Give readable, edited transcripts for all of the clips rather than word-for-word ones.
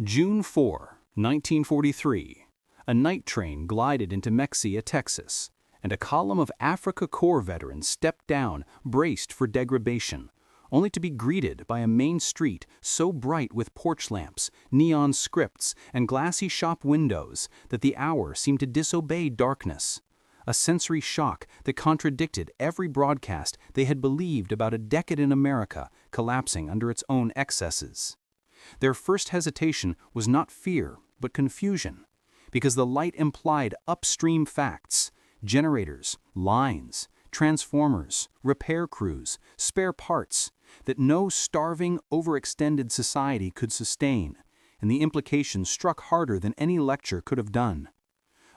June 4, 1943, a night train glided into Mexia, Texas, and a column of Afrika Korps veterans stepped down, braced for degradation, only to be greeted by a main street so bright with porch lamps, neon scripts, and glassy shop windows that the hour seemed to disobey darkness. A sensory shock that contradicted every broadcast they had believed about a decade in America collapsing under its own excesses. Their first hesitation was not fear, but confusion, because the light implied upstream facts: generators, lines, transformers, repair crews, spare parts, that no starving, overextended society could sustain, and the implications struck harder than any lecture could have done.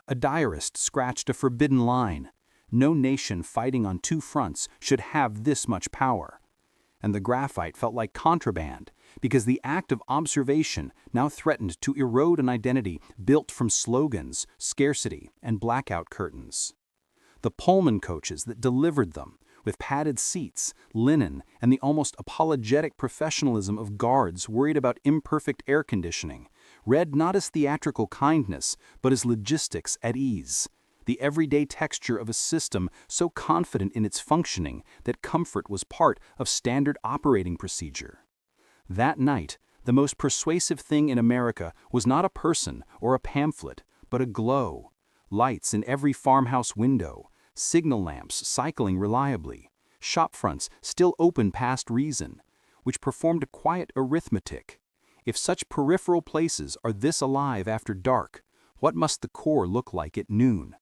A diarist scratched a forbidden line: no nation fighting on two fronts should have this much power. And the graphite felt like contraband, because the act of observation now threatened to erode an identity built from slogans, scarcity, and blackout curtains. The Pullman coaches that delivered them, with padded seats, linen, and the almost apologetic professionalism of guards worried about imperfect air conditioning, read not as theatrical kindness, but as logistics at ease, the everyday texture of a system so confident in its functioning that comfort was part of standard operating procedure. That night, the most persuasive thing in America was not a person or a pamphlet, but a glow. Lights in every farmhouse window, signal lamps cycling reliably, shop fronts still open past reason, which performed a quiet arithmetic. If such peripheral places are this alive after dark, what must the Corps look like at noon?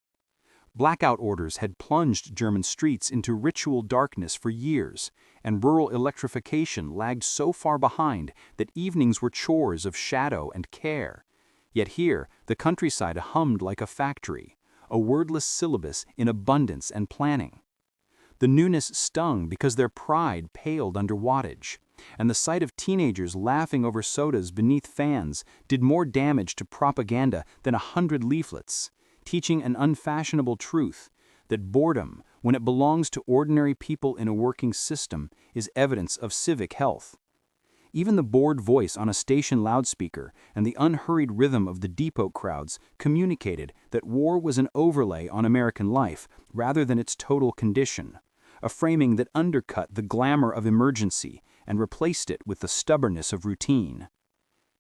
Blackout orders had plunged German streets into ritual darkness for years, and rural electrification lagged so far behind that evenings were chores of shadow and care. Yet here, the countryside hummed like a factory, a wordless syllabus in abundance and planning. The newness stung because their pride paled under wattage, and the sight of teenagers laughing over sodas beneath fans did more damage to propaganda than 100 leaflets, teaching an unfashionable truth that boredom, when it belongs to ordinary people in a working system, is evidence of civic health. Even the bored voice on a station loudspeaker and the unhurried rhythm of the depot crowds communicated that war was an overlay on American life rather than its total condition, a framing that undercut the glamour of emergency and replaced it with the stubbornness of routine.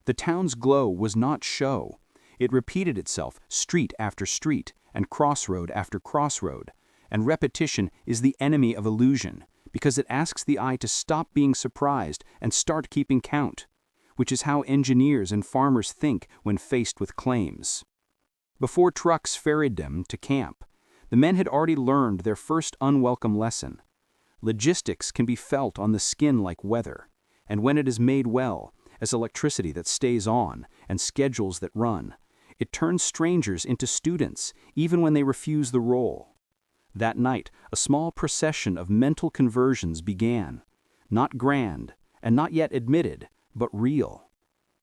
The town's glow was not show. It repeated itself street after street and crossroad after crossroad, and repetition is the enemy of illusion because it asks the eye to stop being surprised and start keeping count, which is how engineers and farmers think when faced with claims. Before trucks ferried them to camp, the men had already learned their first unwelcome lesson. Logistics can be felt on the skin like weather, and when it is made well, as electricity that stays on and schedules that run, it turns strangers into students even when they refuse the role. That night, a small procession of mental conversions began, not grand and not yet admitted, but real.